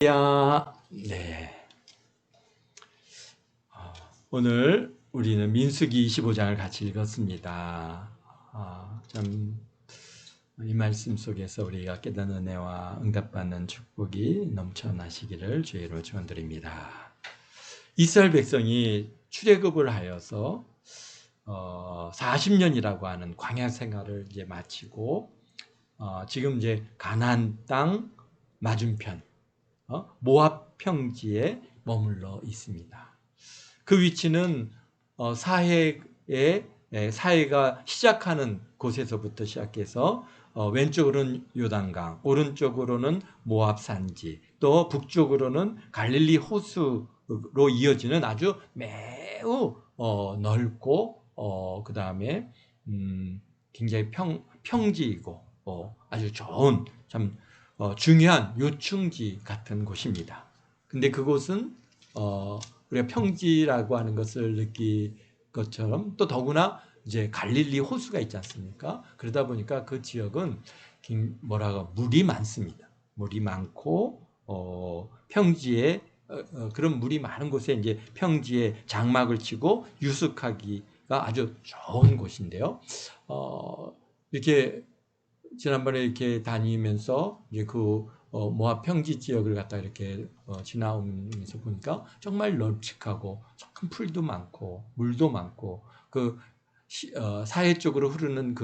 네. 오늘 우리는 민수기 25장을 같이 읽었습니다. 참 이 말씀 속에서 우리가 깨닫는 은혜와 응답받는 축복이 넘쳐나시기를 주의로 축원드립니다. 이스라엘 백성이 출애굽을 하여서 40년이라고 하는 광야 생활을 이제 마치고 지금 이제 가나안 땅 맞은편 모압 평지에 머물러 있습니다. 그 위치는 사해가 시작하는 곳에서부터 시작해서 왼쪽으로는 요단강, 오른쪽으로는 모압 산지, 또 북쪽으로는 갈릴리 호수로 이어지는 아주 매우 넓고 그 다음에 굉장히 평지이고 아주 좋은 참 중요한 요충지 같은 곳입니다. 근데 그곳은 우리가 평지라고 하는 것을 느낄 것처럼 또 더구나 이제 갈릴리 호수가 있지 않습니까? 그러다 보니까 그 지역은 물이 많습니다. 물이 많고 평지에 그런 물이 많은 곳에 이제 평지에 장막을 치고 유숙하기가 아주 좋은 곳인데요. 이렇게 지난번에 이렇게 다니면서 이제 모압 평지 지역을 갖다 이렇게 지나오면서 보니까 정말 널찍하고 큰 풀도 많고 물도 많고 사해 쪽으로 흐르는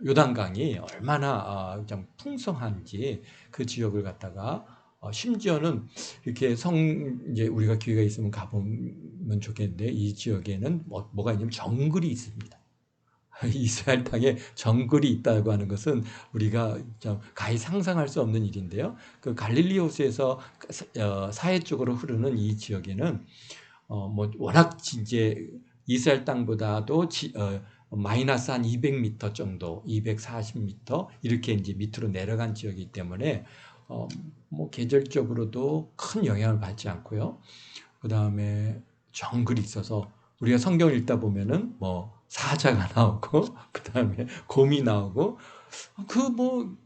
요단강이 얼마나 좀 풍성한지 그 지역을 갖다가 심지어는 이렇게 이제 우리가 기회가 있으면 가보면 좋겠는데 이 지역에는 뭐가 있냐면 정글이 있습니다. 이스라엘 땅에 정글이 있다고 하는 것은 우리가 가히 상상할 수 없는 일인데요. 그 갈릴리 호수에서 사해 쪽으로 흐르는 이 지역에는 워낙 이제 이스라엘 땅보다도 마이너스 한 200m 정도, 240m 이렇게 이제 밑으로 내려간 지역이기 때문에 계절적으로도 큰 영향을 받지 않고요. 그 다음에 정글이 있어서 우리가 성경을 읽다 보면은 사자가 나오고 그 다음에 곰이 나오고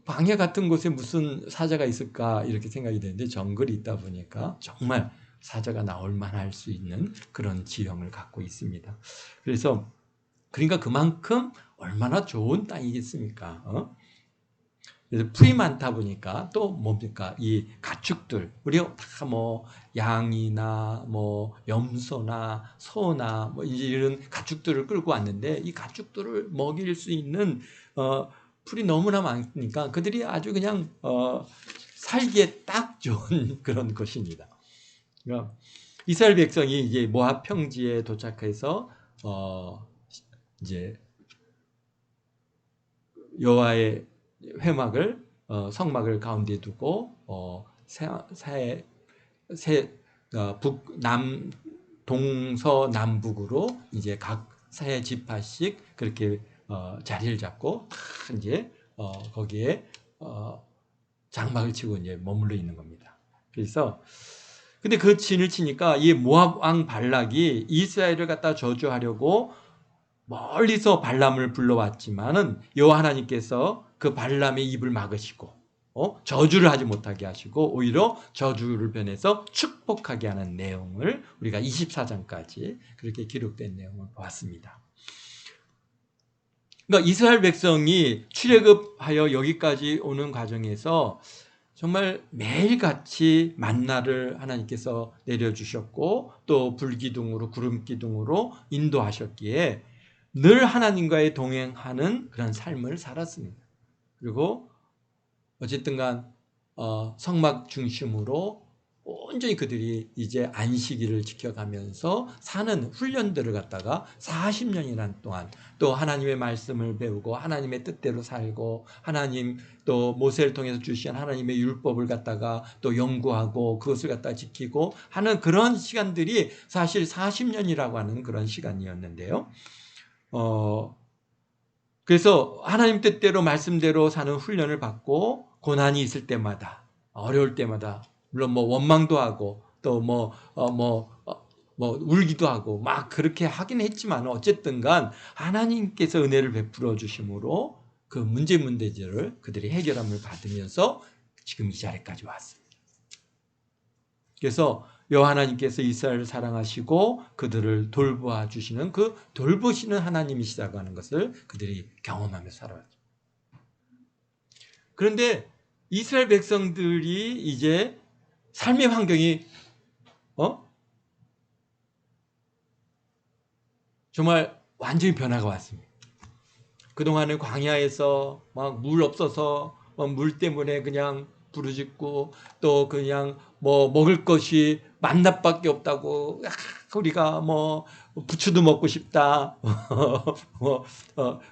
광야 같은 곳에 무슨 사자가 있을까 이렇게 생각이 되는데 정글이 있다 보니까 정말 사자가 나올 만할 수 있는 그런 지형을 갖고 있습니다. 그러니까 그만큼 얼마나 좋은 땅이겠습니까? 그래서 풀이 많다 보니까 또 뭡니까? 이 가축들, 우리가 다 양이나 염소나 소나 이제 이런 가축들을 끌고 왔는데 이 가축들을 먹일 수 있는 풀이 너무나 많으니까 그들이 아주 그냥 살기에 딱 좋은 그런 것입니다. 그러니까 이스라엘 백성이 이제 모압 평지에 도착해서 이제 여호와의 회막을 성막을 가운데 두고 동서남북으로 이제 각 사해 지파씩 그렇게 자리를 잡고 이제 거기에 장막을 치고 이제 머물러 있는 겁니다. 그래서 근데 그 진을 치니까 이 모압 왕 발락이 이스라엘을 갖다 저주하려고 멀리서 발람을 불러왔지만은 여호와 하나님께서 그 발람의 입을 막으시고 저주를 하지 못하게 하시고 오히려 저주를 변해서 축복하게 하는 내용을 우리가 24장까지 그렇게 기록된 내용을 보았습니다. 그러니까 이스라엘 백성이 출애굽하여 여기까지 오는 과정에서 정말 매일같이 만나를 하나님께서 내려주셨고 또 불기둥으로 구름기둥으로 인도하셨기에 늘 하나님과의 동행하는 그런 삶을 살았습니다. 그리고 어쨌든 간 성막 중심으로 온전히 그들이 이제 안식일을 지켜가면서 사는 훈련들을 갖다가 40년이란 동안 또 하나님의 말씀을 배우고 하나님의 뜻대로 살고 하나님 또 모세를 통해서 주신 하나님의 율법을 갖다가 또 연구하고 그것을 갖다가 지키고 하는 그런 시간들이 사실 40년이라고 하는 그런 시간이었는데요. 그래서 하나님 뜻대로 말씀대로 사는 훈련을 받고 고난이 있을 때마다 어려울 때마다 물론 원망도 하고 또 울기도 하고 막 그렇게 하긴 했지만 어쨌든 간 하나님께서 은혜를 베풀어 주심으로 그 문제들을 그들이 해결함을 받으면서 지금 이 자리까지 왔습니다. 그래서 여호와 하나님께서 이스라엘을 사랑하시고 그들을 돌보아 주시는 그 돌보시는 하나님이시다고 하는 것을 그들이 경험하며 살아왔죠. 그런데 이스라엘 백성들이 이제 삶의 환경이 정말 완전히 변화가 왔습니다. 그동안은 광야에서 막 물 없어서 막 물 때문에 그냥 부르짖고 또 그냥 뭐 먹을 것이 만나밖에 없다고 우리가 뭐 부추도 먹고 싶다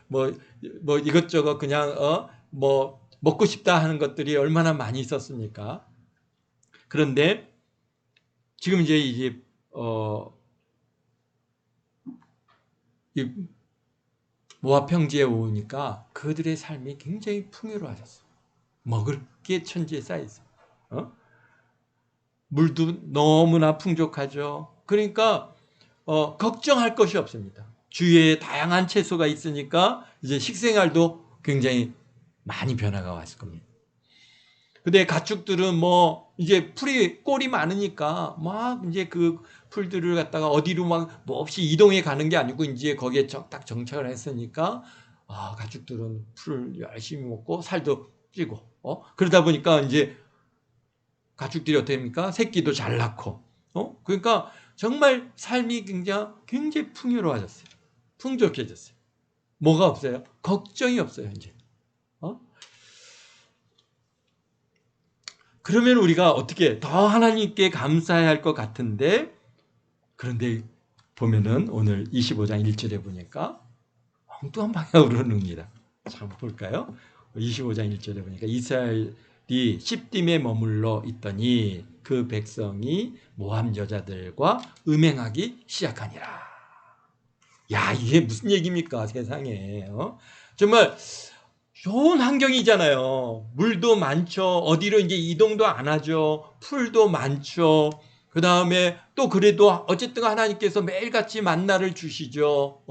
뭐 이것저것 그냥 뭐 먹고 싶다 하는 것들이 얼마나 많이 있었습니까? 그런데 지금 이제 이 모압 평지에 오니까 그들의 삶이 굉장히 풍요로워졌어요. 먹을 게 천지에 쌓여 있어요. 물도 너무나 풍족하죠. 그러니까 걱정할 것이 없습니다. 주위에 다양한 채소가 있으니까 이제 식생활도 굉장히 많이 변화가 왔을 겁니다. 근데 가축들은 뭐 이제 꼴이 많으니까 막 이제 그 풀들을 갖다가 어디로 막 뭐 없이 이동해 가는 게 아니고 이제 거기에 딱 정착을 했으니까 가축들은 풀을 열심히 먹고 살도 찌고 그러다 보니까 이제 가축들이 어떻게 됩니까? 새끼도 잘 낳고 그러니까 정말 삶이 굉장히 풍요로워졌어요. 풍족해졌어요. 뭐가 없어요? 걱정이 없어요, 이제. 그러면 우리가 어떻게 더 하나님께 감사해야 할 것 같은데, 그런데 보면은 오늘 25장 1절에 보니까 엉뚱한 방향으로 흐릅니다. 자, 볼까요? 25장 1절에 보니까 이스라엘이 십딤에 머물러 있더니 그 백성이 모압 여자들과 음행하기 시작하니라. 야, 이게 무슨 얘기입니까? 세상에. 정말 좋은 환경이잖아요. 물도 많죠. 어디로 이제 이동도 안 하죠. 풀도 많죠. 그 다음에 또 그래도 어쨌든 하나님께서 매일같이 만나를 주시죠.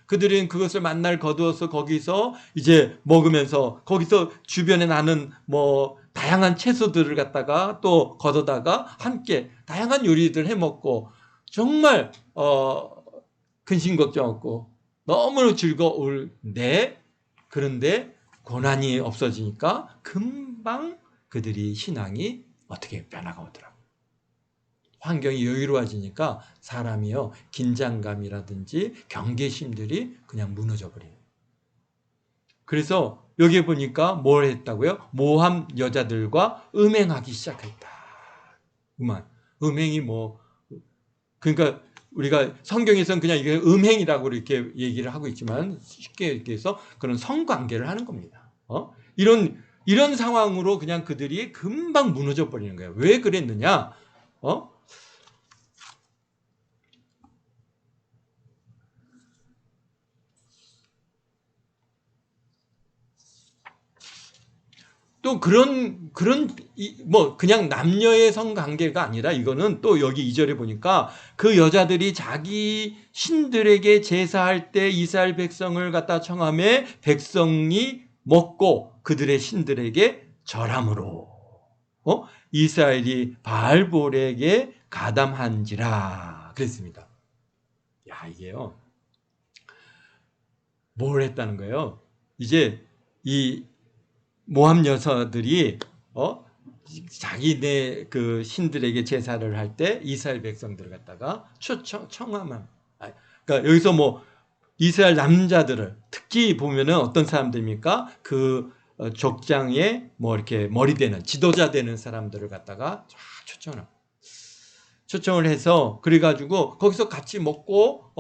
그들은 그것을 만나를 거두어서 거기서 이제 먹으면서 거기서 주변에 나는 뭐 다양한 채소들을 갖다가 또 걷어다가 함께 다양한 요리들 해 먹고 정말 근심 걱정 없고 너무 즐거운데, 그런데 고난이 없어지니까 금방 그들이 신앙이 어떻게 변화가 오더라고요. 환경이 여유로워지니까 사람이요 긴장감이라든지 경계심들이 그냥 무너져 버려요. 그래서 여기에 보니까 뭘 했다고요? 모압 여자들과 음행하기 시작했다. 음행이 뭐 그러니까 우리가 성경에서는 그냥 이게 음행이라고 이렇게 얘기를 하고 있지만 쉽게 얘기해서 그런 성관계를 하는 겁니다. 이런 상황으로 그냥 그들이 금방 무너져 버리는 거예요. 왜 그랬느냐? 또 뭐 그냥 남녀의 성관계가 아니라 이거는 또 여기 2절에 보니까 그 여자들이 자기 신들에게 제사할 때 이스라엘 백성을 갖다 청함에 백성이 먹고 그들의 신들에게 절함으로 이스라엘이 바알볼에게 가담한지라 그랬습니다. 야, 이게요 뭘 했다는 거예요? 이제 이 모압 여자들이 자기네 그 신들에게 제사를 할 때 이스라엘 백성들을 갖다가 청하면, 그러니까 여기서 뭐 이스라엘 남자들을 특히 보면은 어떤 사람들입니까? 그 족장에 뭐 이렇게 머리 되는 지도자 되는 사람들을 갖다가 초청을 해서 그래가지고 거기서 같이 먹고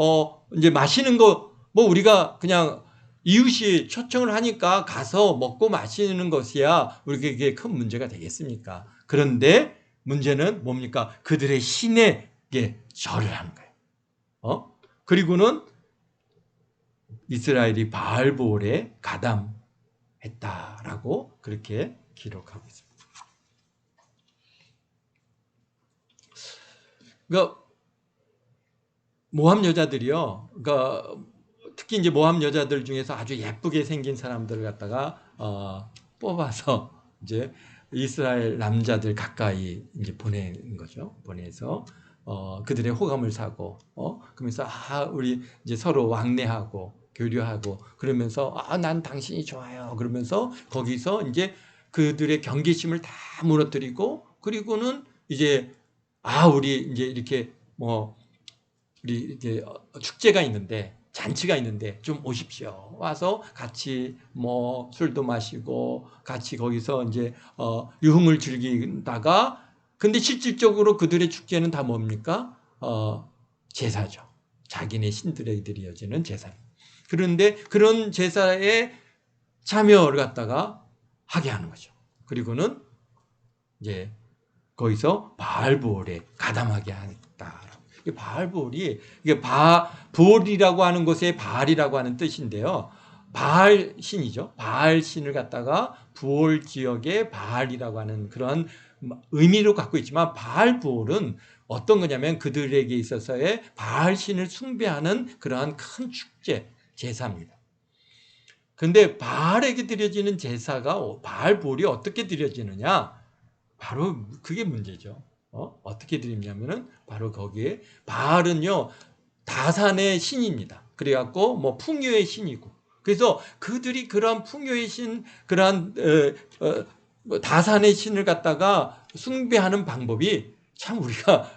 이제 마시는 거 뭐 우리가 그냥 이웃이 초청을 하니까 가서 먹고 마시는 것이야 우리에게 큰 문제가 되겠습니까? 그런데 문제는 뭡니까? 그들의 신에게 절을 하는 거예요. 그리고는 이스라엘이 바알볼에 가담했다라고 그렇게 기록하고 있습니다. 그러니까 모압 여자들이요. 그러니까 특히 이제 모압 여자들 중에서 아주 예쁘게 생긴 사람들을 갖다가 뽑아서 이제 이스라엘 남자들 가까이 이제 보낸 거죠. 보내서 그들의 호감을 사고 그러면서 우리 이제 서로 왕래하고 교류하고 그러면서 난 당신이 좋아요. 그러면서 거기서 이제 그들의 경계심을 다 무너뜨리고 그리고는 이제 우리 이제 이렇게 우리 이제 축제가 있는데 잔치가 있는데 좀 오십시오. 와서 같이 술도 마시고 같이 거기서 이제 유흥을 즐기다가 근데 실질적으로 그들의 축제는 다 뭡니까? 제사죠. 자기네 신들에 드려지는 제사. 그런데 그런 제사에 참여를 갖다가 하게 하는 거죠. 그리고는 이제 거기서 바알보올에 가담하게 했다. 바알보올이 이게 보올이라고 하는 것에 바알이라고 하는 뜻인데요. 바알 신이죠. 바알 신을 갖다가 부올 지역의 바알이라고 하는 그런 의미로 갖고 있지만 바알보올은 어떤 거냐면 그들에게 있어서의 바알 신을 숭배하는 그러한 큰 축제, 제사입니다. 근데 바알에게 드려지는 제사가 바알보올이 어떻게 드려지느냐? 바로 그게 문제죠. 어떻게 드리냐면은 바로 거기에 바알은요 다산의 신입니다. 그래갖고 풍요의 신이고 그래서 그들이 그런 풍요의 신 그러한 다산의 신을 갖다가 숭배하는 방법이 참 우리가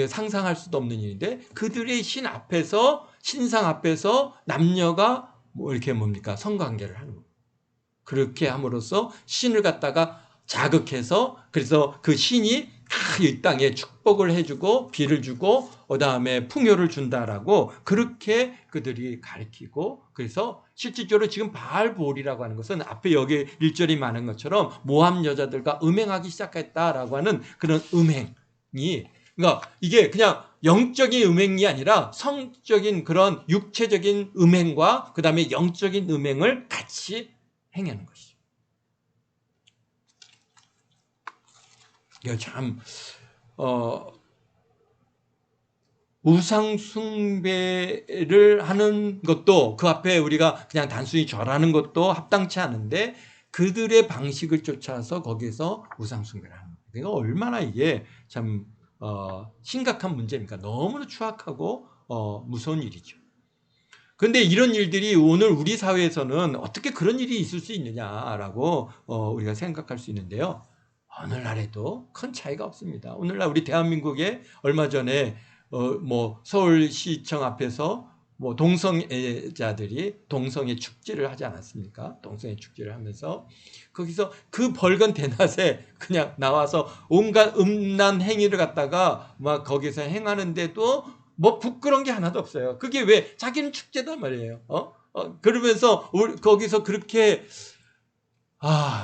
상상할 수도 없는 일인데 그들의 신 앞에서 신상 앞에서 남녀가 이렇게 성관계를 하는 거예요. 그렇게 함으로써 신을 갖다가 자극해서 그래서 그 신이 이 땅에 축복을 해주고 비를 주고 그다음에 풍요를 준다라고 그렇게 그들이 가르치고 그래서 실질적으로 지금 바알보올이라고 하는 것은 앞에 여기 1절이 많은 것처럼 모함 여자들과 음행하기 시작했다라고 하는 그런 음행이 그러니까 이게 그냥 영적인 음행이 아니라 성적인 그런 육체적인 음행과 그다음에 영적인 음행을 같이 행하는 것이죠. 이거 참 우상 숭배를 하는 것도 그 앞에 우리가 그냥 단순히 절하는 것도 합당치 않은데 그들의 방식을 쫓아서 거기서 우상 숭배를 하는 거예요. 그러니까 얼마나 이게 참 심각한 문제입니까? 너무나 추악하고 무서운 일이죠. 그런데 이런 일들이 오늘 우리 사회에서는 어떻게 그런 일이 있을 수 있느냐라고 우리가 생각할 수 있는데요. 오늘날에도 큰 차이가 없습니다. 오늘날 우리 대한민국에 얼마 전에 서울시청 앞에서 동성애자들이 동성애 축제를 하지 않았습니까? 동성애 축제를 하면서 거기서 그 벌건 대낮에 그냥 나와서 온갖 음란 행위를 갖다가 막 거기서 행하는데도 부끄러운 게 하나도 없어요. 그게 왜 자기는 축제단 말이에요. 그러면서 거기서 그렇게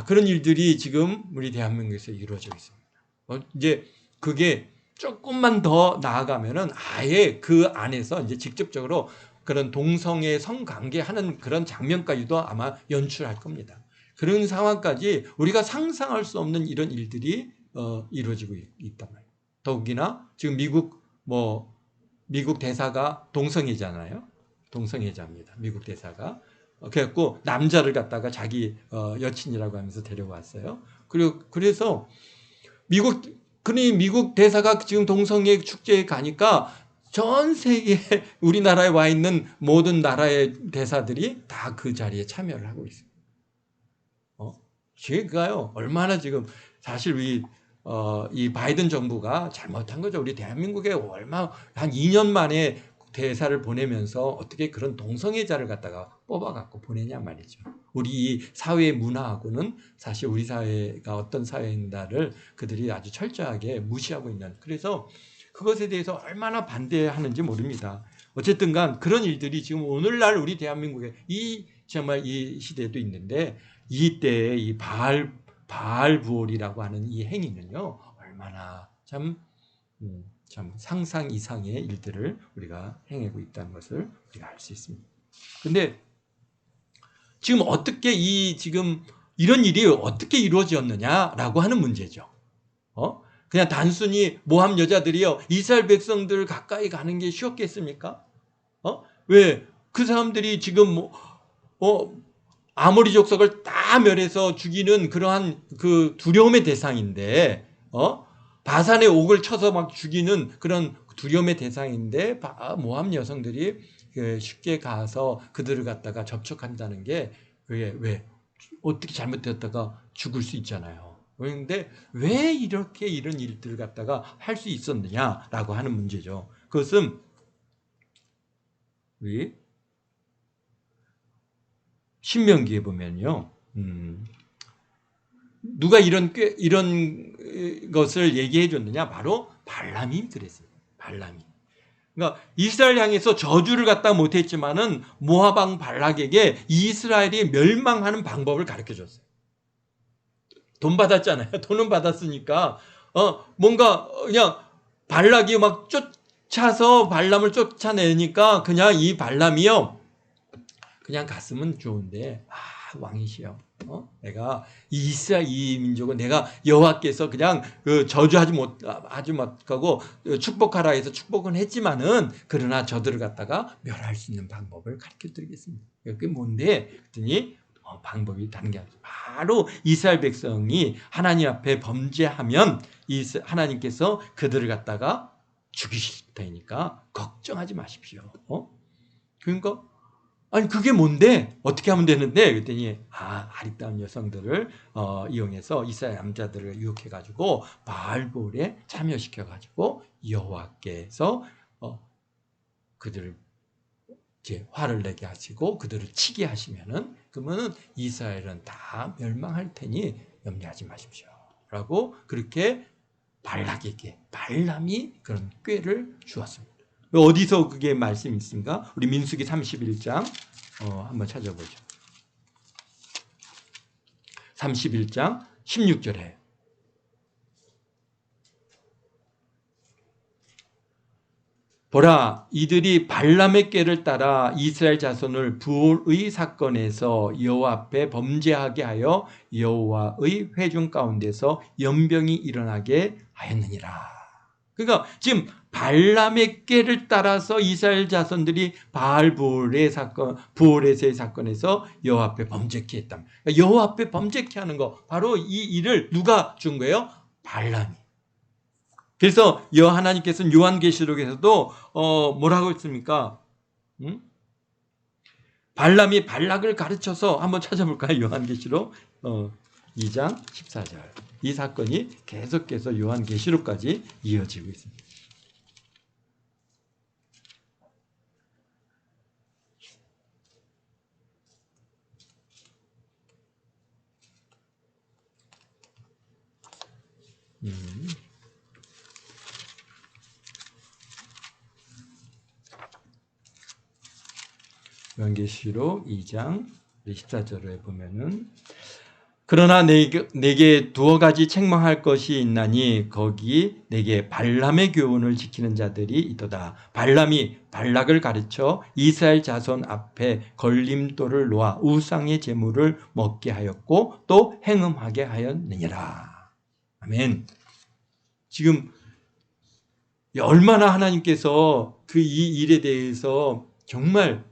그런 일들이 지금 우리 대한민국에서 이루어지고 있습니다. 이제 그게 조금만 더 나아가면은 아예 그 안에서 이제 직접적으로 그런 동성애 성관계하는 그런 장면까지도 아마 연출할 겁니다. 그런 상황까지 우리가 상상할 수 없는 이런 일들이 이루어지고 있단 말이에요. 더욱이나 지금 미국 대사가 동성애자잖아요. 동성애자입니다. 미국 대사가. 그래갖고 남자를 갖다가 자기 여친이라고 하면서 데려왔어요. 그래서 미국 대사가 지금 동성애 축제에 가니까 전 세계 우리나라에 와 있는 모든 나라의 대사들이 다 그 자리에 참여를 하고 있어요. 제가요 얼마나 지금 사실 이 바이든 정부가 잘못한 거죠. 우리 대한민국에 얼마 한 2년 만에 대사를 보내면서 어떻게 그런 동성애자를 갖다가 뽑아갖고 보내냐 말이죠. 우리 이 사회의 문화하고는 사실 우리 사회가 어떤 사회인가를 그들이 아주 철저하게 무시하고 있는 그래서 그것에 대해서 얼마나 반대하는지 모릅니다. 어쨌든 간 그런 일들이 지금 오늘날 우리 대한민국에 정말 이 시대에도 있는데 이때의 이 바알부올이라고 하는 이 행위는요 얼마나 참 상상 이상의 일들을 우리가 행하고 있다는 것을 우리가 알 수 있습니다. 근데 지금 어떻게 지금 이런 일이 어떻게 이루어졌느냐라고 하는 문제죠. 그냥 단순히 모함 여자들이요 이스라엘 백성들 가까이 가는 게 쉬웠겠습니까? 왜 그 사람들이 지금 아모리 족속을 다 멸해서 죽이는 그러한 그 두려움의 대상인데, 바산의 옥을 쳐서 막 죽이는 그런 두려움의 대상인데, 모함 여성들이 쉽게 가서 그들을 갖다가 접촉한다는 게, 그게 왜 어떻게 잘못되었다가 죽을 수 있잖아요. 그런데 왜 이렇게 이런 일들을 갖다가 할 수 있었느냐라고 하는 문제죠. 그것은 우리 신명기에 보면요, 누가 이런 것을 얘기해 줬느냐? 바로 발람이 그랬어요. 발람이. 그러니까 이스라엘 향해서 저주를 갖다 못했지만은 모압 왕 발락에게 이스라엘이 멸망하는 방법을 가르쳐 줬어요. 돈 받았잖아요. 돈은 받았으니까 뭔가 그냥 발락이 막 쫓아서 발람을 쫓아내니까 그냥 이 발람이요, 그냥 갔으면 좋은데, 왕이시여, 내가 이 이스라엘 이 민족은 내가 여호와께서 그냥 저주하지 못하고 축복하라 해서 축복은 했지만은, 그러나 저들을 갖다가 멸할 수 있는 방법을 가르쳐 드리겠습니다. 그게 뭔데? 그랬더니 방법이 다른 게 아니라 바로 이스라엘 백성이 하나님 앞에 범죄하면 하나님께서 그들을 갖다가 죽이실 테니까 걱정하지 마십시오. 그러니까 아니 그게 뭔데? 어떻게 하면 되는데? 그랬더니 아리따운 여성들을 이용해서 이스라엘 남자들을 유혹해가지고 바알볼에 참여시켜가지고 여호와께서 그들을 이제 화를 내게 하시고 그들을 치게 하시면은, 그러면은 이스라엘은 다 멸망할 테니 염려하지 마십시오. 라고 그렇게 발락에게 발람이 그런 꾀를 주었습니다. 어디서 그게 말씀이 있습니까? 우리 민수기 31장 한번 찾아보죠. 31장 16절에 보라, 이들이 발람의 꾀를 따라 이스라엘 자손을 부올의 사건에서 여호와 앞에 범죄하게 하여 여호와의 회중 가운데서 연병이 일어나게 하였느니라. 그러니까 지금 발람의 꾀를 따라서 이스라엘 자손들이 바알볼의 사건, 부올에서의 사건에서 여호와 앞에 범죄케 했다. 그러니까 여호와 앞에 범죄케 하는 거, 바로 이 일을 누가 준 거예요? 발람이. 그래서 하나님께서는 요한계시록에서도 뭐라고 했습니까? 발람이 발락을 가르쳐서 한번 찾아볼까요? 요한계시록 2장 14절. 이 사건이 계속해서 요한계시록까지 이어지고 있습니다. 요한계시록 2장 14절에 보면은, 그러나 내게 두어 가지 책망할 것이 있나니 거기 내게 발람의 교훈을 지키는 자들이 있도다. 발람이 발락을 가르쳐 이스라엘 자손 앞에 걸림돌을 놓아 우상의 제물을 먹게 하였고 또 행음하게 하였느니라. 아멘. 지금 얼마나 하나님께서 이 일에 대해서 정말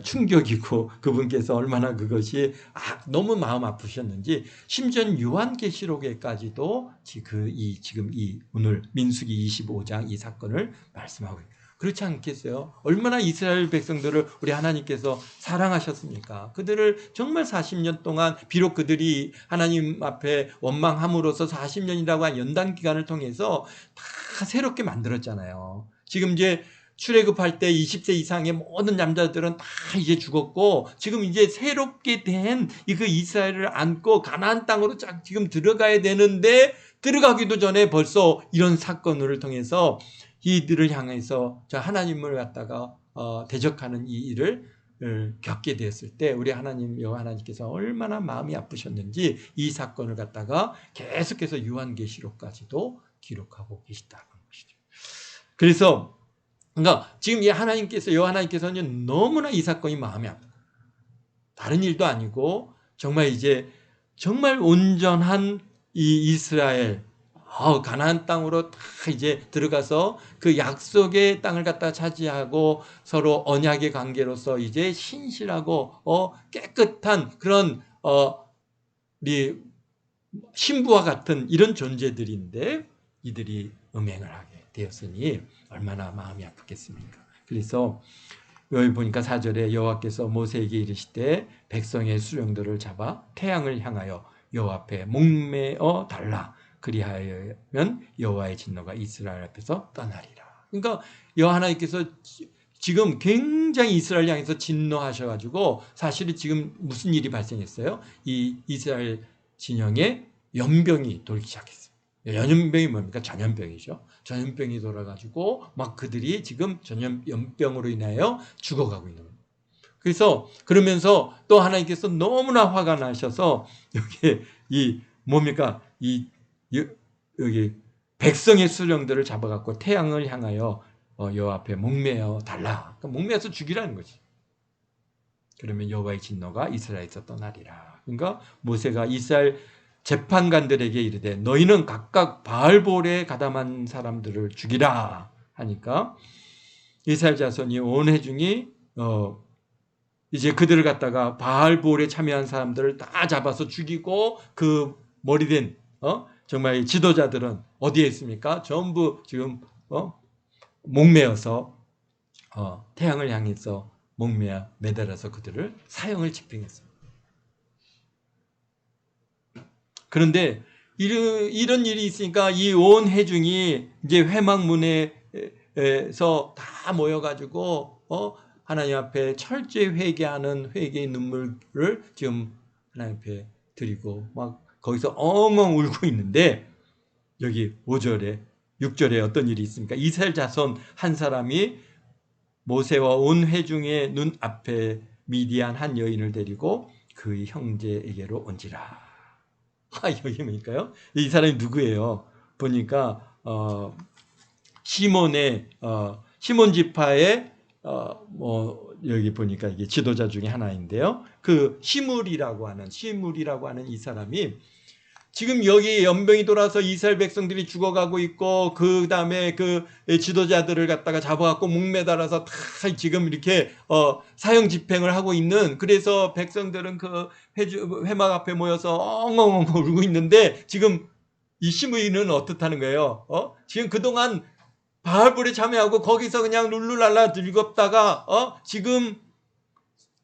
충격이고, 그분께서 얼마나 그것이 너무 마음 아프셨는지, 심지어 요한계시록에까지도 지금 오늘 민수기 25장 이 사건을 말씀하고 있어요. 그렇지 않겠어요? 얼마나 이스라엘 백성들을 우리 하나님께서 사랑하셨습니까? 그들을 정말 40년 동안, 비록 그들이 하나님 앞에 원망함으로써 40년이라고 한 연단 기간을 통해서 다 새롭게 만들었잖아요. 지금 이제 출애굽할 때 20세 이상의 모든 남자들은 다 이제 죽었고, 지금 이제 새롭게 된 그 이스라엘을 안고 가나안 땅으로 지금 들어가야 되는데, 들어가기도 전에 벌써 이런 사건을 통해서 이들을 향해서 하나님을 갖다가 대적하는 이 일을 겪게 되었을 때, 우리 하나님께서 얼마나 마음이 아프셨는지 이 사건을 갖다가 계속해서 요한계시록까지도 기록하고 계시다는 것이죠. 그래서 그러니까 지금 하나님께서는 너무나 이 사건이 마음이 아프다. 다른 일도 아니고 정말 이제 정말 온전한 이 이스라엘, 가나안 땅으로 다 이제 들어가서 그 약속의 땅을 갖다 차지하고 서로 언약의 관계로서 이제 신실하고 깨끗한 그런 우리 신부와 같은 이런 존재들인데 이들이 음행을 하게 되었으니 얼마나 마음이 아프겠습니까? 그래서 여기 보니까 4절에 여호와께서 모세에게 이르시되 백성의 수령들을 잡아 태양을 향하여 여호와 앞에 목매어 달라. 그리하여면 여호와의 진노가 이스라엘 앞에서 떠나리라. 그러니까 여호와 하나님께서 지금 굉장히 이스라엘 향해서 진노하셔가지고 사실은 지금 무슨 일이 발생했어요? 이 이스라엘 진영에 연병이 돌기 시작했어요. 연병이 뭡니까? 전염병이죠. 전염병이 돌아가지고 막 그들이 지금 연병으로 인하여 죽어가고 있는 거예요. 그래서 그러면서 또 하나님께서 너무나 화가 나셔서 여기 이 뭡니까? 여기 백성의 수령들을 잡아갖고 태양을 향하여 여호와 앞에 목매어 달라. 그러니까 목매어서 죽이라는 거지. 그러면 여호와의 진노가 이스라엘에서 떠나리라. 그러니까 모세가 이스라엘 재판관들에게 이르되 너희는 각각 바알볼에 가담한 사람들을 죽이라 하니까 이스라엘 자손이 온 회중이 이제 그들을 갖다가 바알볼에 참여한 사람들을 다 잡아서 죽이고 그 머리된 정말 지도자들은 어디에 있습니까? 전부 지금 목매어서 태양을 향해서 목매어 매달아서 그들을 사형을 집행했습니다. 그런데 이런 일이 있으니까 이 온 회중이 이제 회막문에서 다 모여가지고 하나님 앞에 철저히 회개하는 회개의 눈물을 지금 하나님 앞에 드리고 막 거기서 엉엉 울고 있는데 여기 5절에 6절에 어떤 일이 있습니까? 이스라엘 자손 한 사람이 모세와 온 회중의 눈 앞에 미디안 한 여인을 데리고 그의 형제에게로 온지라. 여기 보니까요. 이 사람이 누구예요? 보니까 시몬 지파의 여기 보니까 이게 지도자 중에 하나인데요. 그 시물이라고 하는 이 사람이 지금 여기 연병이 돌아서 이스라엘 백성들이 죽어가고 있고 그 다음에 그 지도자들을 갖다가 잡아갖고 목매달아서 다 지금 이렇게 사형 집행을 하고 있는, 그래서 백성들은 그 회막 앞에 모여서 엉엉엉 울고 있는데 지금 이 시므이는 어떻다는 거예요? 지금 그동안 바알볼에 참여하고 거기서 그냥 룰루랄라 즐겁다가 지금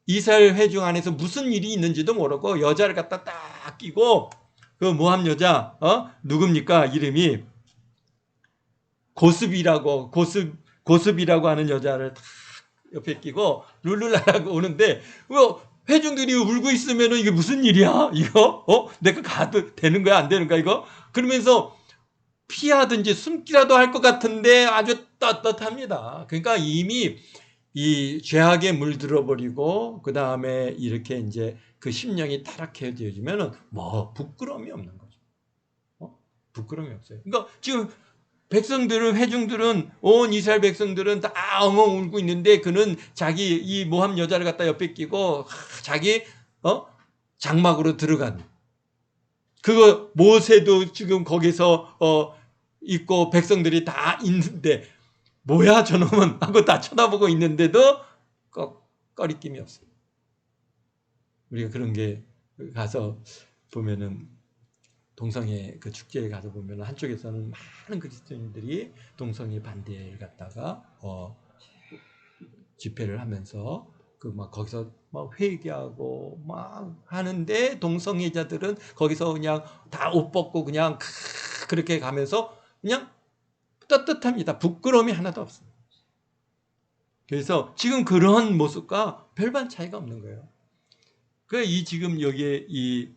이스라엘 회중 안에서 무슨 일이 있는지도 모르고 여자를 갖다 딱 끼고 그 모함 여자 누굽니까? 이름이 고습이라고 하는 여자를 딱 옆에 끼고 룰루랄라고 오는데 회중들이 울고 있으면은 이게 무슨 일이야? 이거 내가 가도 되는 거야? 안 되는 거야? 이거? 그러면서 피하든지 숨기라도 할 것 같은데 아주 떳떳합니다. 그러니까 이미 이 죄악에 물들어 버리고 그 다음에 이렇게 이제 그 심령이 타락해지면은 뭐 부끄러움이 없는 거죠. 부끄러움이 없어요. 그러니까 지금 백성들은, 회중들은, 온 이스라엘 백성들은 다 엉엉 울고 있는데 그는 자기 이 모함 여자를 갖다 옆에 끼고 자기 장막으로 들어간, 그거 모세도 지금 거기서 있고 백성들이 다 있는데 뭐야 저놈은 하고 다 쳐다보고 있는데도 꺼리낌이 없어요. 우리가 그런 게 가서 보면은 동성애 그 축제에 가서 보면 한쪽에서는 많은 그리스도인들이 동성애 반대를 갖다가 집회를 하면서 그 막 거기서 막 회개하고 막 하는데 동성애자들은 거기서 그냥 다 옷 벗고 그냥 그렇게 가면서 그냥 떳떳합니다. 부끄러움이 하나도 없습니다. 그래서 지금 그런 모습과 별반 차이가 없는 거예요. 이 지금 여기에 이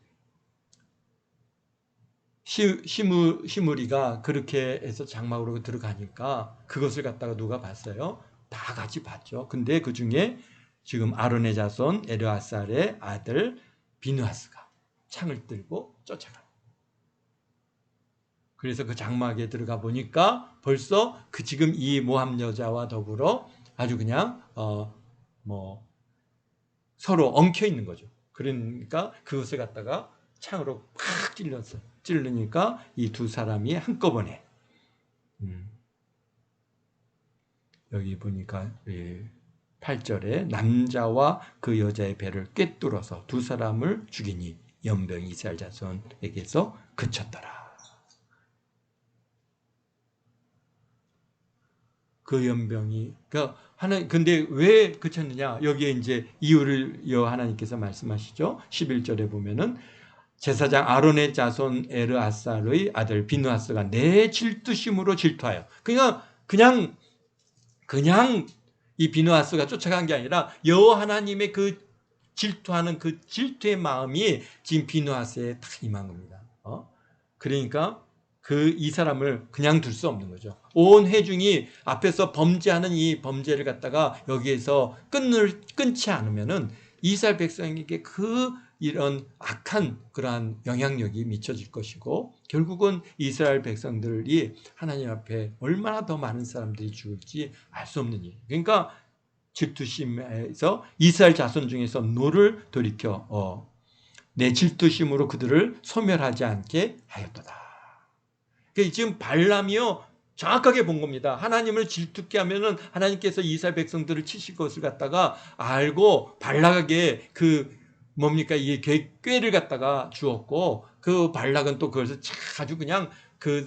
시므리가 그렇게 해서 장막으로 들어가니까 그것을 갖다가 누가 봤어요? 다 같이 봤죠. 근데 그 중에 지금 아론의 자손 엘르아살의 아들 비느하스가 창을 들고 쫓아가요. 그래서 그 장막에 들어가 보니까 벌써 그 지금 이 모함 여자와 더불어 아주 그냥 서로 엉켜 있는 거죠. 그러니까 그것을 갖다가 창으로 팍 찔렀어요. 찔르니까 이 두 사람이 한꺼번에 여기 보니까 8절에 남자와 그 여자의 배를 꿰뚫어서 두 사람을 죽이니 연병이 이스라엘 자손에게서 그쳤더라. 그 연병이 근데 왜 그쳤느냐? 여기에 이제 이유를 하나님께서 말씀하시죠. 11절에 보면은 제사장 아론의 자손 에르아살의 아들 비누아스가 내 질투심으로 질투하여. 그냥 이 비누아스가 쫓아간 게 아니라 여호와 하나님의 그 질투하는 그 질투의 마음이 지금 비누아스에 딱 임한 겁니다. 그러니까 이 사람을 그냥 둘 수 없는 거죠. 온 회중이 앞에서 범죄하는 이 범죄를 갖다가 여기에서 끊지 않으면은 이스라엘 백성에게 이런 악한 그러한 영향력이 미쳐질 것이고, 결국은 이스라엘 백성들이 하나님 앞에 얼마나 더 많은 사람들이 죽을지 알 수 없는 일. 그러니까 질투심에서 이스라엘 자손 중에서 노를 돌이켜 내 질투심으로 그들을 소멸하지 않게 하였도다. 지금 발람이요 정확하게 본 겁니다. 하나님을 질투케 하면은 하나님께서 이스라엘 백성들을 치실 것을 갖다가 알고 발락에게 이 꾀를 갖다가 주었고, 그 발락은 또 그것을 아주 그냥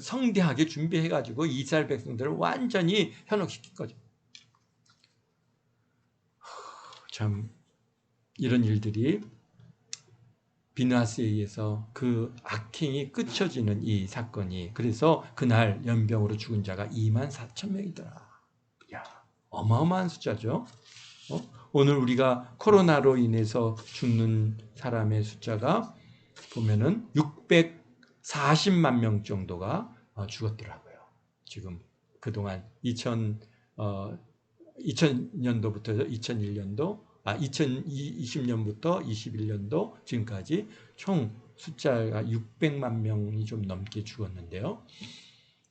성대하게 준비해가지고 이스라엘 백성들을 완전히 현혹시킨 거죠. 참 이런 일들이 비누아스에 의해서 그 악행이 끝쳐지는 이 사건이, 그래서 그날 연병으로 죽은 자가 24,000명이더라. 야, 어마어마한 숫자죠. 오늘 우리가 코로나로 인해서 죽는 사람의 숫자가 보면은 640만 명 정도가 죽었더라고요. 지금 그동안 2000년도부터 2020년부터 21년도 지금까지 총 숫자가 600만 명이 좀 넘게 죽었는데요.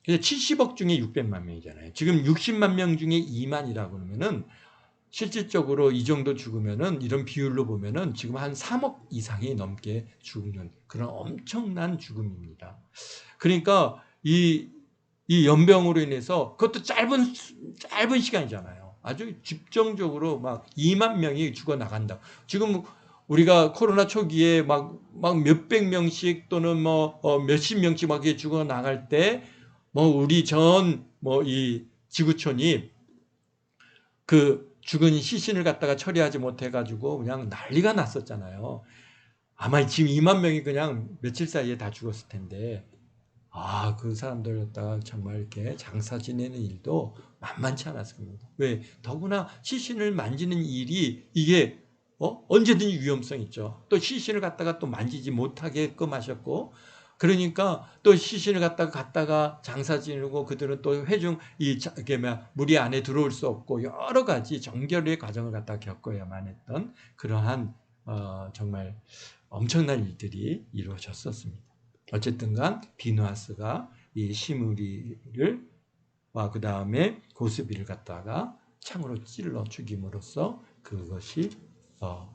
70억 중에 600만 명이잖아요. 지금 60만 명 중에 2만이라고 그러면은 실질적으로 이 정도 죽으면은, 이런 비율로 보면은 지금 한 3억 이상이 넘게 죽는 그런 엄청난 죽음입니다. 그러니까 이 연병으로 인해서, 그것도 짧은 시간이잖아요. 아주 집중적으로 막 2만 명이 죽어 나간다. 지금 우리가 코로나 초기에 막 몇백 명씩 또는 몇십 명씩 막 죽어 나갈 때, 우리 이 지구촌이 죽은 시신을 갖다가 처리하지 못해가지고 그냥 난리가 났었잖아요. 아마 지금 2만 명이 그냥 며칠 사이에 다 죽었을 텐데, 그 사람들 갖다가 정말 이렇게 장사 지내는 일도 만만치 않았을 겁니다. 왜? 더구나 시신을 만지는 일이 이게 언제든지 위험성 있죠. 또 시신을 갖다가 또 만지지 못하게끔 하셨고, 그러니까 또 시신을 갖다가 장사 지내고, 그들은 또 회중 무리 안에 들어올 수 없고, 여러 가지 정결의 과정을 갖다가 겪어야만 했던 그러한 정말 엄청난 일들이 이루어졌었습니다. 어쨌든 간 비누아스가 이 시므리를 그 다음에 고스비를 갖다가 창으로 찔러 죽임으로써 그것이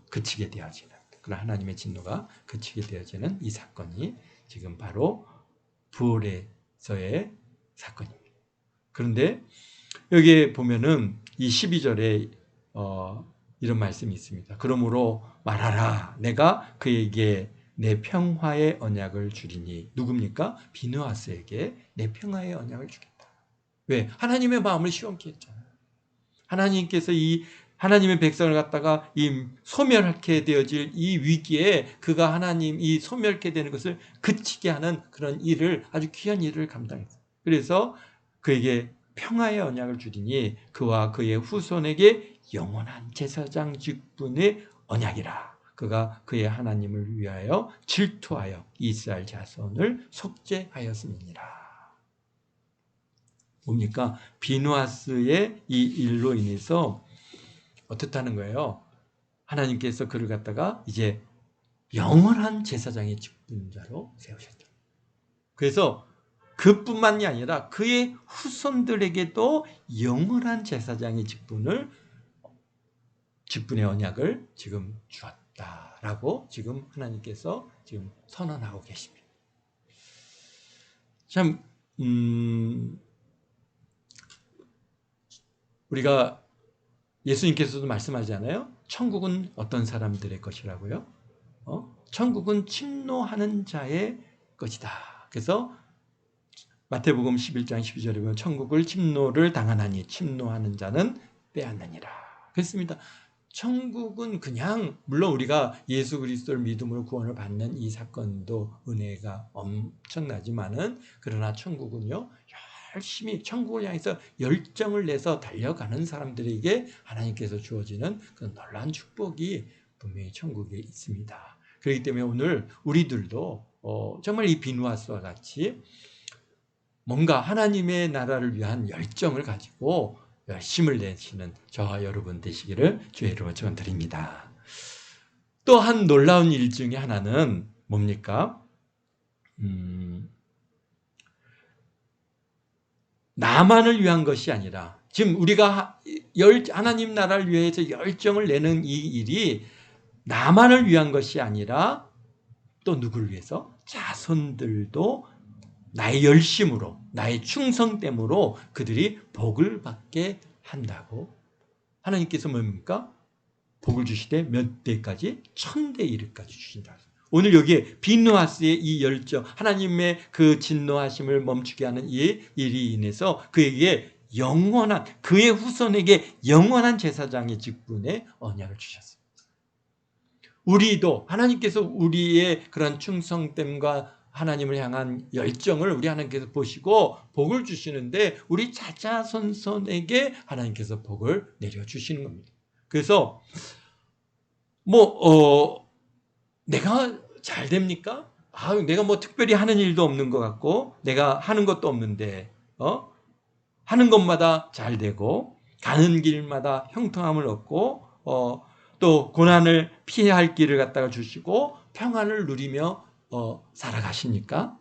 그치게 되어지는, 그런 하나님의 진노가 그치게 되어지는 이 사건이 지금 바로 부활에서의 사건입니다. 그런데 여기에 보면은 이 12절에 이런 말씀이 있습니다. 그러므로 말하라, 내가 그에게 내 평화의 언약을 주리니. 누굽니까? 비누아스에게 내 평화의 언약을 주겠다. 왜? 하나님의 마음을 시원케 했잖아요. 하나님께서 하나님의 백성을 갖다가 소멸하게 되어질 이 위기에 그가 이 소멸케 되는 것을 그치게 하는 그런 일을, 아주 귀한 일을 감당했어요. 그래서 그에게 평화의 언약을 주리니 그와 그의 후손에게 영원한 제사장 직분의 언약이라. 그가 그의 하나님을 위하여 질투하여 이스라엘 자손을 속죄하였음이니라. 뭡니까? 비누아스의 이 일로 인해서 어떻다는 거예요? 하나님께서 그를 갖다가 이제 영원한 제사장의 직분자로 세우셨다. 그래서 그뿐만이 아니라 그의 후손들에게도 영원한 제사장의 직분의 언약을 지금 주었다라고 지금 하나님께서 지금 선언하고 계십니다. 참 우리가 예수님께서도 말씀하잖아요. 천국은 어떤 사람들의 것이라고요? 천국은 침노하는 자의 것이다. 그래서 마태복음 11장 12절에 보면 천국을 침노를 당하나니 침노하는 자는 빼앗느니라. 그렇습니다. 천국은 그냥 물론 우리가 예수 그리스도를 믿음으로 구원을 받는 이 사건도 은혜가 엄청나지만은 그러나 천국은요 열심히 천국을 향해서 열정을 내서 달려가는 사람들에게 하나님께서 주어지는 그 놀라운 축복이 분명히 천국에 있습니다. 그렇기 때문에 오늘 우리들도 정말 이 비누아스와 같이 뭔가 하나님의 나라를 위한 열정을 가지고 열심을 내시는 저와 여러분 되시기를 주의 이름으로 축원드립니다. 또 한 놀라운 일 중에 하나는 뭡니까? 나만을 위한 것이 아니라 지금 우리가 하나님 나라를 위해서 열정을 내는 이 일이 나만을 위한 것이 아니라 또 누구를 위해서? 자손들도 나의 열심으로 나의 충성됨으로 그들이 복을 받게 한다고 하나님께서 뭡니까? 복을 주시되 몇 대까지? 1000대 이르기까지 주신다. 오늘 여기에 비누아스의 이 열정 하나님의 그 진노하심을 멈추게 하는 이 일이 인해서 그에게 영원한 그의 후손에게 영원한 제사장의 직분의 언약을 주셨습니다. 우리도 하나님께서 우리의 그런 충성됨과 하나님을 향한 열정을 우리 하나님께서 보시고 복을 주시는데 우리 자자손손에게 하나님께서 복을 내려주시는 겁니다. 그래서 내가 잘 됩니까? 내가 특별히 하는 일도 없는 것 같고 내가 하는 것도 없는데 하는 것마다 잘 되고 가는 길마다 형통함을 얻고 또 고난을 피해야 할 길을 갖다가 주시고 평안을 누리며 살아가십니까?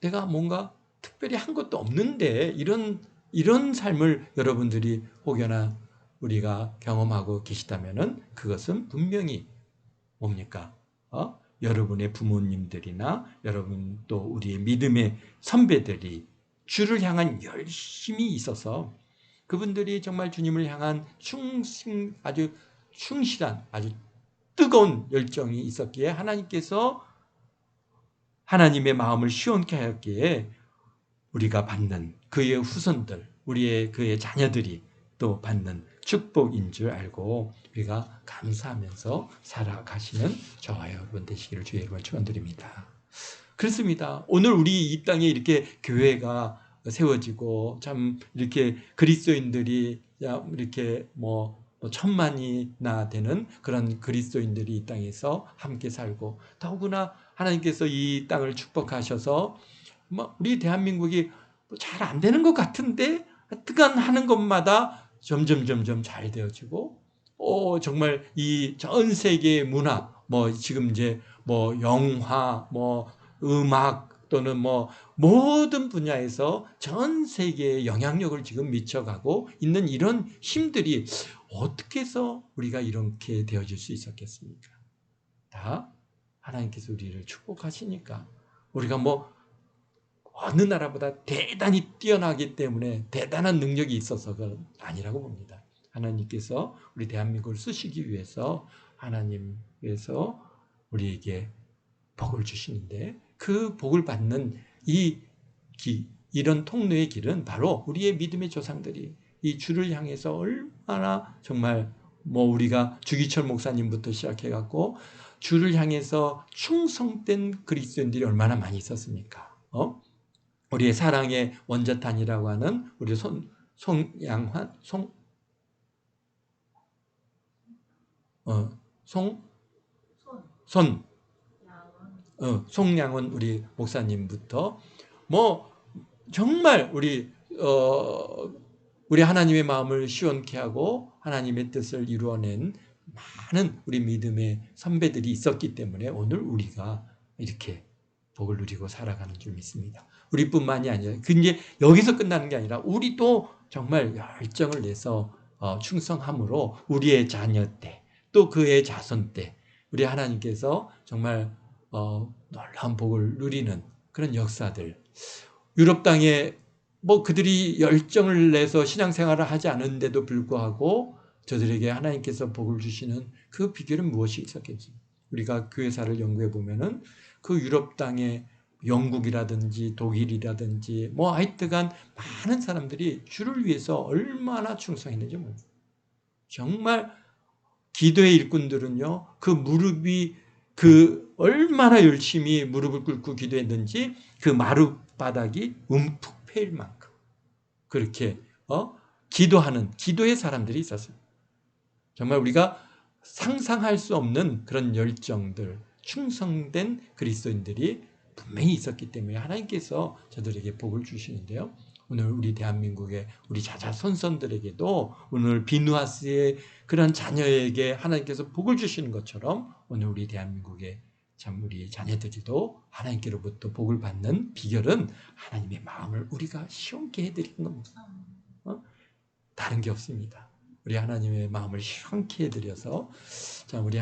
내가 뭔가 특별히 한 것도 없는데 이런 삶을 여러분들이 혹여나 우리가 경험하고 계시다면은 그것은 분명히 뭡니까? 여러분의 부모님들이나 여러분 또 우리의 믿음의 선배들이 주를 향한 열심이 있어서 그분들이 정말 주님을 향한 아주 충실한 아주 뜨거운 열정이 있었기에 하나님께서 하나님의 마음을 시원케 하였기에 우리가 받는 그의 후손들, 그의 자녀들이 또 받는 축복인 줄 알고 우리가 감사하면서 살아가시는 저와 여러분 되시기를 주의 이름으로 축원드립니다. 그렇습니다. 오늘 우리 이 땅에 이렇게 교회가 세워지고 참 이렇게 그리스도인들이 이렇게 1000만이나 되는 그런 그리스도인들이 이 땅에서 함께 살고 더구나 하나님께서 이 땅을 축복하셔서 우리 대한민국이 잘 안 되는 것 같은데 하여간 하는 것마다 점점 잘 되어지고 정말 이 전 세계의 문화 지금 이제 영화 음악 또는 모든 분야에서 전 세계에 영향력을 지금 미쳐가고 있는 이런 힘들이 어떻게 해서 우리가 이렇게 되어질 수 있었겠습니까? 다 하나님께서 우리를 축복하시니까 우리가 어느 나라보다 대단히 뛰어나기 때문에 대단한 능력이 있어서가 아니라고 봅니다. 하나님께서 우리 대한민국을 쓰시기 위해서 하나님께서 우리에게 복을 주시는데 그 복을 받는 이런 통로의 길은 바로 우리의 믿음의 조상들이 이 주를 향해서 얼마나 정말 우리가 주기철 목사님부터 시작해갖고 주를 향해서 충성된 그리스도인들이 얼마나 많이 있었습니까? 우리의 사랑의 원자탄이라고 하는 우리 송양원 우리 목사님부터 정말 우리 하나님의 마음을 시원케 하고 하나님의 뜻을 이루어낸 많은 우리 믿음의 선배들이 있었기 때문에 오늘 우리가 이렇게 복을 누리고 살아가는 줄 믿습니다. 우리뿐만이 아니라 근데 여기서 끝나는 게 아니라 우리도 정말 열정을 내서 충성함으로 우리의 자녀 때 또 그의 자손 때 우리 하나님께서 정말 놀라운 복을 누리는 그런 역사들, 유럽 땅에 뭐 그들이 열정을 내서 신앙생활을 하지 않은데도 불구하고 저들에게 하나님께서 복을 주시는 그 비결은 무엇이 있었겠지? 우리가 교회사를 연구해 보면은 그 유럽 땅에 영국이라든지 독일이라든지 뭐 하여튼간 많은 사람들이 주를 위해서 얼마나 충성했는지 몰라요. 정말 기도의 일꾼들은요, 그 무릎이 그 얼마나 열심히 무릎을 꿇고 기도했는지 그 마룻바닥이 움푹 패일 만큼 그렇게 기도하는 기도의 사람들이 있었어요. 정말 우리가 상상할 수 없는 그런 열정들, 충성된 그리스도인들이 분명히 있었기 때문에 하나님께서 저들에게 복을 주시는데요. 오늘 우리 대한민국의 우리 자자손손들에게도 오늘 비누아스의 그런 자녀에게 하나님께서 복을 주시는 것처럼 오늘 우리 대한민국의 참 우리 자녀들이도 하나님께로부터 복을 받는 비결은 하나님의 마음을 우리가 시원케 해드리는 겁니다. 다른 게 없습니다. 우리 하나님의 마음을 시원케 해드려서 자 우리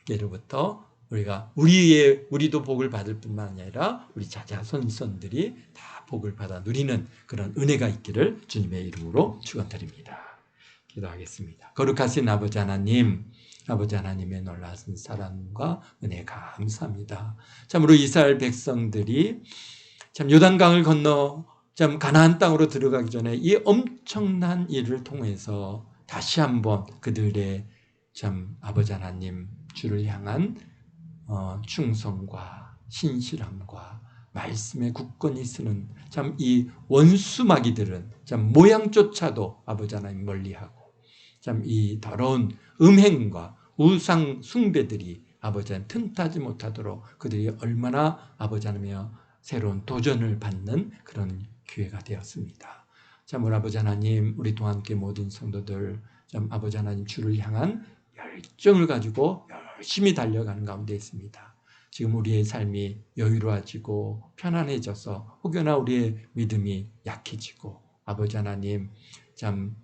하나님을로부터 우리가 우리도 복을 받을 뿐만 아니라 우리 자자손손들이 다 복을 받아 누리는 그런 은혜가 있기를 주님의 이름으로 축원드립니다. 기도하겠습니다. 거룩하신 아버지 하나님, 아버지 하나님의 놀라운 사랑과 은혜 감사합니다. 참으로 이스라엘 백성들이 참 요단강을 건너 참 가나안 땅으로 들어가기 전에 이 엄청난 일을 통해서 다시 한번 그들의 참 아버지 하나님 주를 향한 충성과 신실함과 말씀에 굳건히 쓰는 참 이 원수마귀들은 참 모양조차도 아버지 하나님 멀리하고 참 이 더러운 음행과 우상 숭배들이 아버지 하나님 틈타지 못하도록 그들이 얼마나 아버지 하나님의 새로운 도전을 받는 그런 기회가 되었습니다. 참 우리 아버지 하나님 우리도 함께 모든 성도들 참 아버지 하나님 주를 향한 열정을 가지고 열심히 달려가는 가운데 있습니다. 지금 우리의 삶이 여유로워지고 편안해져서 혹여나 우리의 믿음이 약해지고 아버지 하나님 참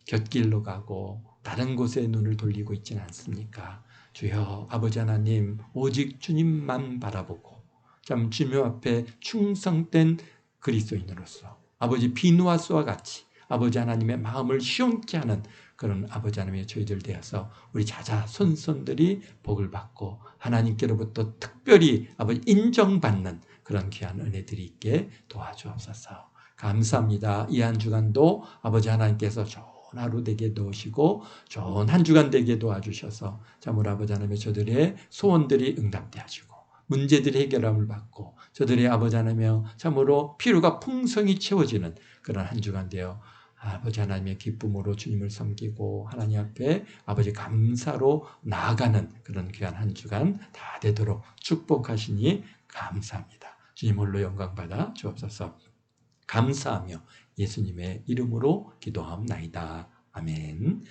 곁길로 가고 다른 곳에 눈을 돌리고 있지는 않습니까? 주여 아버지 하나님 오직 주님만 바라보고 참 주님 앞에 충성된 그리스도인으로서 아버지 비누아스와 같이 아버지 하나님의 마음을 시원케 하는 그런 아버지 하나님의 저희들 되어서 우리 자자손손들이 복을 받고 하나님께로부터 특별히 아버지 인정받는 그런 귀한 은혜들이 있게 도와주옵소서. 감사합니다. 이 한 주간도 아버지 하나님께서 좋은 하루 되게 도우시고 좋은 한 주간 되게 도와주셔서 참으로 아버지 하나님의 저들의 소원들이 응답되어 하시고 문제들이 해결함을 받고 저들의 아버지 하나님의 참으로 필요가 풍성히 채워지는 그런 한 주간 되어 아버지 하나님의 기쁨으로 주님을 섬기고 하나님 앞에 아버지 감사로 나아가는 그런 귀한 한 주간 다 되도록 축복하시니 감사합니다. 주님 홀로 영광 받아 주옵소서. 감사하며 예수님의 이름으로 기도하옵나이다. 아멘.